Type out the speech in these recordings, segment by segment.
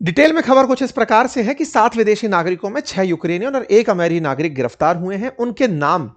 Detail में खबर कुछ इस प्रकार से है कि 7 विदेशी नागरिकों में 6 यूक्रेनियन और 1 अमेरिकी नागरिक गिरफ्तार हुए हैं। उनके नाम,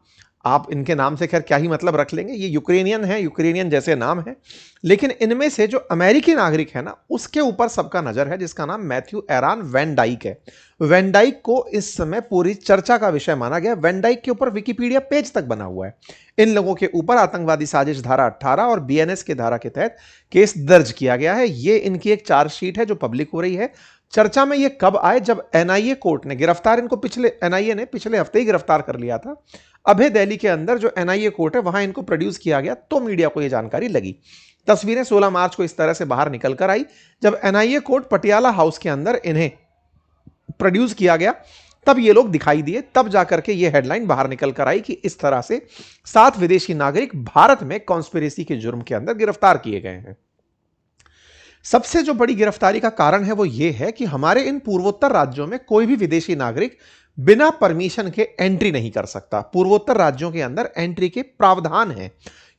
आप इनके नाम से खैर क्या ही मतलब रख लेंगे, ये यूक्रेनियन है, यूक्रेनियन जैसे नाम है। लेकिन इनमें से जो अमेरिकी नागरिक है ना, उसके ऊपर सबका नजर है, जिसका नाम मैथ्यू एरान वैन डाइक है। वैन डाइक को इस समय पूरी चर्चा का विषय माना गया। वैन डाइक के ऊपर विकिपीडिया पेज तक बना हुआ है। इन लोगों के ऊपर आतंकवादी साजिश धारा 18 और बीएनएस के धारा के तहत केस दर्ज किया गया है। ये इनकी एक चार्जशीट है जो पब्लिक हो रही है। चर्चा में ये कब आए, जब एनआईए कोर्ट ने गिरफ्तार इनको एनआईए ने पिछले हफ्ते ही गिरफ्तार कर लिया था। अभय दिल्ली के अंदर जो एनआईए कोर्ट है वहां इनको प्रोड्यूस किया गया, तो मीडिया को यह जानकारी लगी। तस्वीरें 16 मार्च को इस तरह से बाहर निकल कर आई, जब एनआईए कोर्ट पटियाला हाउस के अंदर इन्हें प्रोड्यूस किया गया, तब ये लोग दिखाई दिए। तब जाकर के ये हेडलाइन बाहर निकल कर आई कि इस तरह से 7 विदेशी नागरिक भारत में कॉन्स्पिरेसी के जुर्म के अंदर गिरफ्तार किए गए हैं। सबसे जो बड़ी गिरफ्तारी का कारण है वो ये है कि हमारे इन पूर्वोत्तर राज्यों में कोई भी विदेशी नागरिक बिना परमिशन के एंट्री नहीं कर सकता। पूर्वोत्तर राज्यों के अंदर एंट्री के प्रावधान हैं,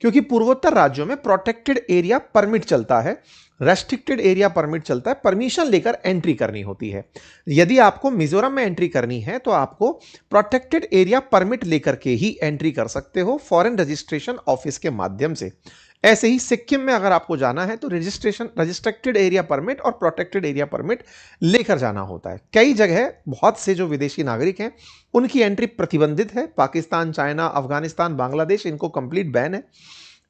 क्योंकि पूर्वोत्तर राज्यों में प्रोटेक्टेड एरिया परमिट चलता है, रेस्ट्रिक्टेड एरिया परमिट चलता है, परमिशन लेकर एंट्री करनी होती है। यदि आपको मिजोरम में एंट्री करनी है तो आपको प्रोटेक्टेड एरिया परमिट लेकर के ही एंट्री कर सकते हो, फॉरेन रजिस्ट्रेशन ऑफिस के माध्यम से। ऐसे ही सिक्किम में अगर आपको जाना है तो रजिस्ट्रेक्टेड एरिया परमिट और प्रोटेक्टेड एरिया परमिट लेकर जाना होता है। कई जगह बहुत से जो विदेशी नागरिक हैं उनकी एंट्री प्रतिबंधित है। पाकिस्तान, चाइना, अफगानिस्तान, बांग्लादेश, इनको कंप्लीट बैन है।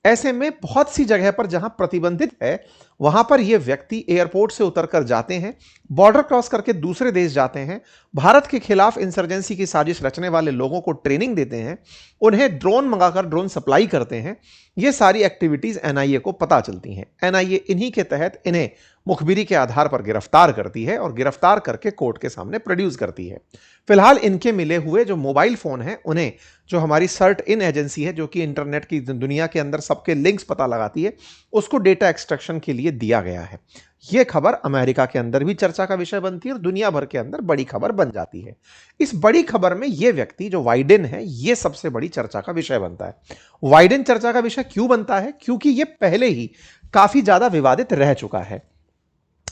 ऐसे में बहुत सी जगह पर जहां प्रतिबंधित है वहां पर ये व्यक्ति एयरपोर्ट से उतरकर जाते हैं, बॉर्डर क्रॉस करके दूसरे देश जाते हैं, भारत के खिलाफ इंसर्जेंसी की साजिश रचने वाले लोगों को ट्रेनिंग देते हैं, उन्हें ड्रोन मंगाकर ड्रोन सप्लाई करते हैं। ये सारी एक्टिविटीज एनआईए को पता चलती हैं। एनआईए इन्हीं के तहत इन्हें मुखबिरी के आधार पर गिरफ्तार करती है और गिरफ्तार करके कोर्ट के सामने प्रोड्यूस करती है। फिलहाल इनके मिले हुए जो मोबाइल फोन हैं उन्हें जो हमारी सर्ट इन एजेंसी है, जो कि इंटरनेट की दुनिया के अंदर सबके लिंक्स पता लगाती है, उसको डेटा एक्सट्रैक्शन के लिए दिया गया है। यह खबर अमेरिका के अंदर भी चर्चा का विषय बनती है और दुनिया भर के अंदर बड़ी खबर बन जाती है। इस बड़ी खबर में यह व्यक्ति जो वाइडेन है, यह सबसे बड़ी चर्चा का विषय बनता है। वाइडेन चर्चा का विषय क्यों बनता है? क्योंकि यह पहले ही काफी ज्यादा विवादित रह चुका है।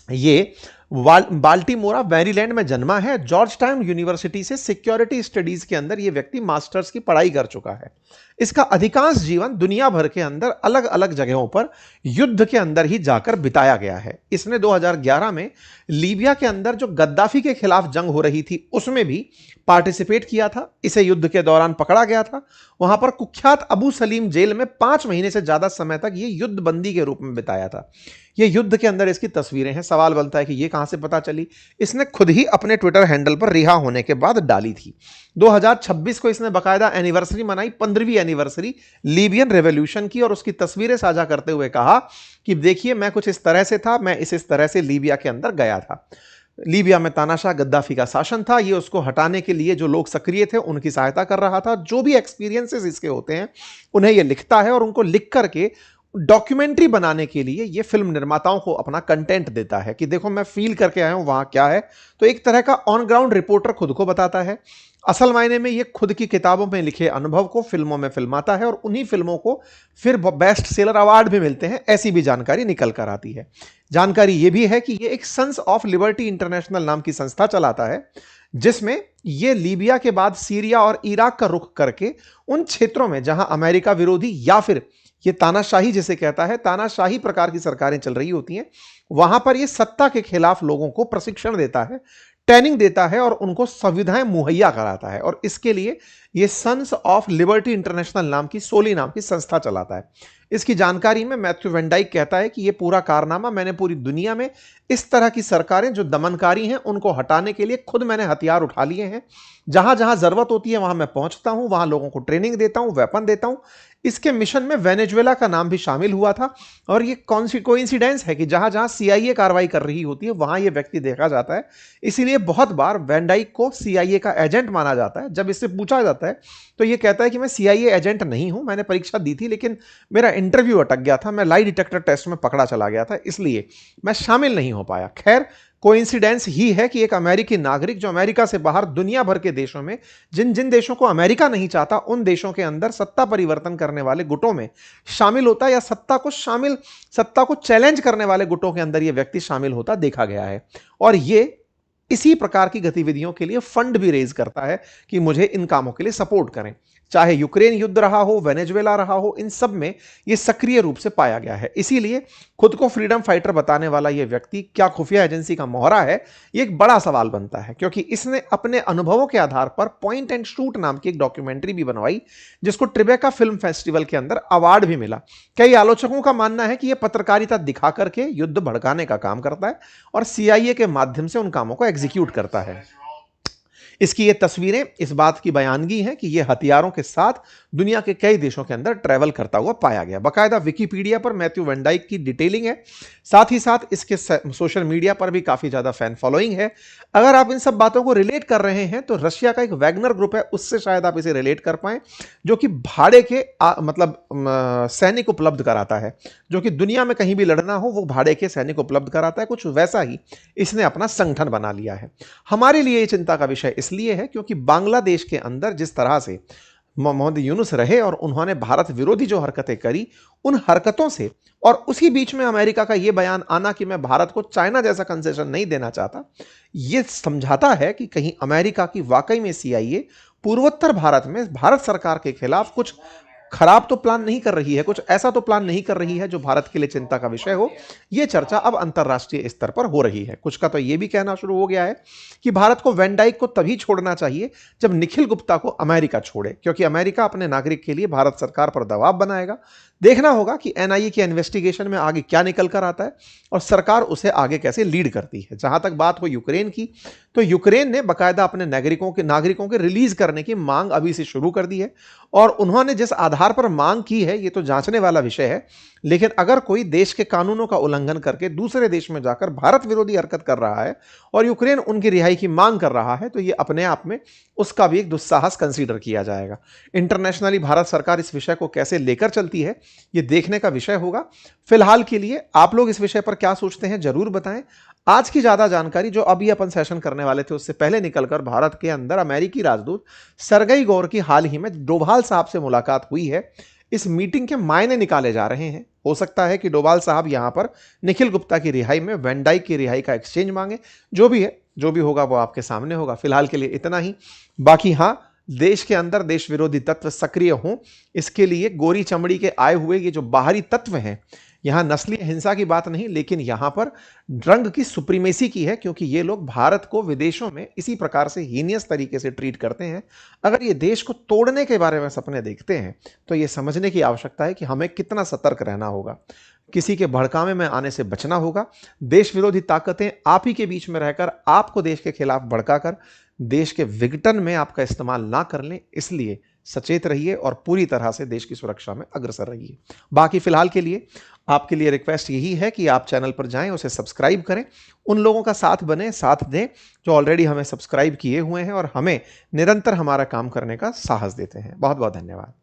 ये बाल्टीमोरा, मैरीलैंड में जन्मा है। जॉर्ज टाउन यूनिवर्सिटी से सिक्योरिटी स्टडीज के अंदर यह व्यक्ति मास्टर्स की पढ़ाई कर चुका है। इसका अधिकांश जीवन दुनिया भर के अंदर अलग अलग जगहों पर युद्ध के अंदर ही जाकर बिताया गया है। इसने 2011 में लीबिया के अंदर जो गद्दाफी के खिलाफ जंग हो रही थी उसमें भी पार्टिसिपेट किया था। इसे युद्ध के दौरान पकड़ा गया था। वहां पर कुख्यात अबू सलीम जेल में 5 महीने से ज्यादा समय तक यह युद्ध बंदी के रूप में बिताया था। ये युद्ध के अंदर इसकी तस्वीरें हैं। सवाल बनता है कि ये कहां से पता चली? इसने खुद ही अपने ट्विटर हैंडल पर रिहा होने के बाद डाली थी। 2026 को इसने बाकायदा एनिवर्सरी मनाई, 15वीं एनिवर्सरी लीबियन रेवोल्यूशन की, और उसकी तस्वीरें साझा करते हुए कहा कि देखिए मैं कुछ इस तरह से था, मैं इस तरह से लीबिया के अंदर गया था। लीबिया में तानाशाह गद्दाफी का शासन था, ये उसको हटाने के लिए जो लोग सक्रिय थे उनकी सहायता कर रहा था। जो भी एक्सपीरियंसेस इसके होते हैं उन्हें ये लिखता है और उनको लिख करके डॉक्यूमेंट्री बनाने के लिए ये फिल्म निर्माताओं को अपना कंटेंट देता है कि देखो मैं फील करके आया हूं वहां क्या है। तो एक तरह का ऑन ग्राउंड रिपोर्टर खुद को बताता है। असल मायने में ये खुद की किताबों में लिखे अनुभव को फिल्मों में फिल्माता है और उन्हीं फिल्मों को फिर बेस्ट सेलर अवार्ड भी मिलते हैं, ऐसी भी जानकारी निकल कर आती है। जानकारी ये भी है कि ये एक सन्स ऑफ लिबर्टी इंटरनेशनल नाम की संस्था चलाता है, जिसमें ये लीबिया के बाद सीरिया और इराक का रुख करके उन क्षेत्रों में जहां अमेरिका विरोधी या फिर ये तानाशाही जिसे कहता है, तानाशाही प्रकार की सरकारें चल रही होती हैं, वहां पर ये सत्ता के खिलाफ लोगों को प्रशिक्षण देता है, ट्रेनिंग देता है और उनको सुविधाएं मुहैया कराता है। और इसके लिए ये सन्स ऑफ लिबर्टी इंटरनेशनल नाम की, सोली नाम की संस्था चलाता है। इसकी जानकारी में मैथ्यू वैन डाइक कहता है कि ये पूरा कारनामा मैंने पूरी दुनिया में इस तरह की सरकारें जो दमनकारी हैं उनको हटाने के लिए खुद मैंने हथियार उठा लिए हैं। जहां जहां जरूरत होती है वहां मैं पहुंचता हूं, वहां लोगों को ट्रेनिंग देता हूं, वेपन देता हूं। इसके मिशन में वेनेजुएला का नाम भी शामिल हुआ था। और ये कोइंसिडेंस है कि जहां जहां सीआईए कार्रवाई कर रही होती है वहां ये व्यक्ति देखा जाता है। इसीलिए बहुत बार वैन डाइक को सीआईए का एजेंट माना जाता है। जब इससे पूछा जाता है तो ये कहता है कि मैं सीआईए एजेंट नहीं हूं, मैंने परीक्षा दी थी लेकिन मेरा इंटरव्यू अटक गया था, मैं लाई डिटेक्टर टेस्ट में पकड़ा चला गया था, इसलिए मैं शामिल नहीं हो पाया। खैर, कोइंसिडेंस ही है कि एक अमेरिकी नागरिक जो अमेरिका से बाहर दुनिया भर के देशों में, जिन जिन देशों को अमेरिका नहीं चाहता, उन देशों के अंदर सत्ता परिवर्तन करने वाले गुटों में शामिल होता, या सत्ता को चैलेंज करने वाले गुटों के अंदर यह व्यक्ति शामिल होता देखा गया है। और ये इसी प्रकार की गतिविधियों के लिए फंड भी रेज करता है कि मुझे इन कामों के लिए सपोर्ट करें। चाहे यूक्रेन युद्ध रहा हो, वेनेजुएला रहा हो, इन सब में यह सक्रिय रूप से पाया गया है। इसीलिए खुद को फ्रीडम फाइटर बताने वाला यह व्यक्ति क्या खुफिया एजेंसी का मोहरा है, यह एक बड़ा सवाल बनता है, क्योंकि इसने अपने अनुभवों के आधार पर पॉइंट एंड शूट नाम की एक डॉक्यूमेंट्री भी बनवाई, जिसको ट्रिबेका फिल्म फेस्टिवल के अंदर अवार्ड भी मिला। कई आलोचकों का मानना है कि यह पत्रकारिता दिखा करके युद्ध भड़काने का काम करता है और CIA के माध्यम से उन कामों को एग्जीक्यूट करता है। इसकी ये तस्वीरें इस बात की बयानगी हैं कि ये हथियारों के साथ दुनिया के कई देशों के अंदर ट्रैवल करता हुआ पाया गया। बाकायदा विकिपीडिया पर मैथ्यू वैन डाइक की डिटेलिंग है, साथ ही साथ इसके सोशल मीडिया पर भी काफी ज्यादा फैन फॉलोइंग है। अगर आप इन सब बातों को रिलेट कर रहे हैं तो रशिया का एक वैगनर ग्रुप है, उससे शायद आप इसे रिलेट कर पाए, जो कि भाड़े के सैनिक उपलब्ध कराता है, जो कि दुनिया में कहीं भी लड़ना हो वो भाड़े के सैनिक उपलब्ध कराता है। कुछ वैसा ही इसने अपना संगठन बना लिया है। हमारे लिए ये चिंता का विषय इसलिए है क्योंकि बांग्लादेश के अंदर जिस तरह से मोहम्मद यूनुस रहे और उन्होंने भारत विरोधी जो हरकतें करी, उन हरकतों से, और उसी बीच में अमेरिका का यह बयान आना कि मैं भारत को चाइना जैसा कंसेशन नहीं देना चाहता, यह समझाता है कि कहीं अमेरिका की वाकई में CIA पूर्वोत्तर भारत में भारत सरकार के खिलाफ कुछ खराब तो प्लान नहीं कर रही है, कुछ ऐसा तो प्लान नहीं कर रही है जो भारत के लिए चिंता का विषय हो। यह चर्चा अब अंतर्राष्ट्रीय स्तर पर हो रही है। कुछ का तो यह भी कहना शुरू हो गया है कि भारत को वैन डाइक को तभी छोड़ना चाहिए जब निखिल गुप्ता को अमेरिका छोड़े, क्योंकि अमेरिका अपने नागरिक के लिए भारत सरकार पर दबाव बनाएगा। देखना होगा कि NIA के इन्वेस्टिगेशन में आगे क्या निकल कर आता है और सरकार उसे आगे कैसे लीड करती है। जहां तक बात हो यूक्रेन की, तो यूक्रेन ने बाकायदा अपने नागरिकों के रिलीज करने की मांग अभी से शुरू कर दी है, और उन्होंने जिस आधार पर मांग की है ये तो जांचने वाला विषय है। लेकिन अगर कोई देश के कानूनों का उल्लंघन करके दूसरे देश में जाकर भारत विरोधी हरकत कर रहा है और यूक्रेन उनकी रिहाई की मांग कर रहा है, तो ये अपने आप में उसका भी एक दुस्साहस कंसीडर किया जाएगा। इंटरनेशनली भारत सरकार इस विषय को कैसे लेकर चलती है, ये देखने का विषय होगा। फिलहाल के लिए आप लोग इस विषय पर क्या सोचते हैं जरूर बताएं। आज की ज्यादा जानकारी जो अभी अपन सेशन करने वाले थे उससे पहले निकलकर भारत के अंदर अमेरिकी राजदूत सरगई गौर की हाल ही में डोभाल साहब से मुलाकात हुई है। इस मीटिंग के मायने निकाले जा रहे हैं। हो सकता है कि डोभाल साहब यहां पर निखिल गुप्ता की रिहाई में वैन डाइक की रिहाई का एक्सचेंज मांगे। जो भी है, जो भी होगा वो आपके सामने होगा। फिलहाल के लिए इतना ही। बाकी हां, देश के अंदर देश विरोधी तत्व सक्रिय हों, इसके लिए गोरी चमड़ी के आए हुए ये जो बाहरी तत्व हैं, यहां नस्लीय हिंसा की बात नहीं, लेकिन यहां पर रंग की सुप्रीमेसी की है, क्योंकि ये लोग भारत को विदेशों में इसी प्रकार से हीनियस तरीके से ट्रीट करते हैं। अगर ये देश को तोड़ने के बारे में सपने देखते हैं तो ये समझने की आवश्यकता है कि हमें कितना सतर्क रहना होगा। किसी के भड़कावे में आने से बचना होगा। देश विरोधी ताकतें आप ही के बीच में रहकर आपको देश के खिलाफ भड़काकर देश के विघटन में आपका इस्तेमाल ना कर लें, इसलिए सचेत रहिए और पूरी तरह से देश की सुरक्षा में अग्रसर रहिए। बाकी फिलहाल के लिए आपके लिए रिक्वेस्ट यही है कि आप चैनल पर जाएं, उसे सब्सक्राइब करें, उन लोगों का साथ बने, साथ दें जो ऑलरेडी हमें सब्सक्राइब किए हुए हैं और हमें निरंतर हमारा काम करने का साहस देते हैं। बहुत बहुत धन्यवाद।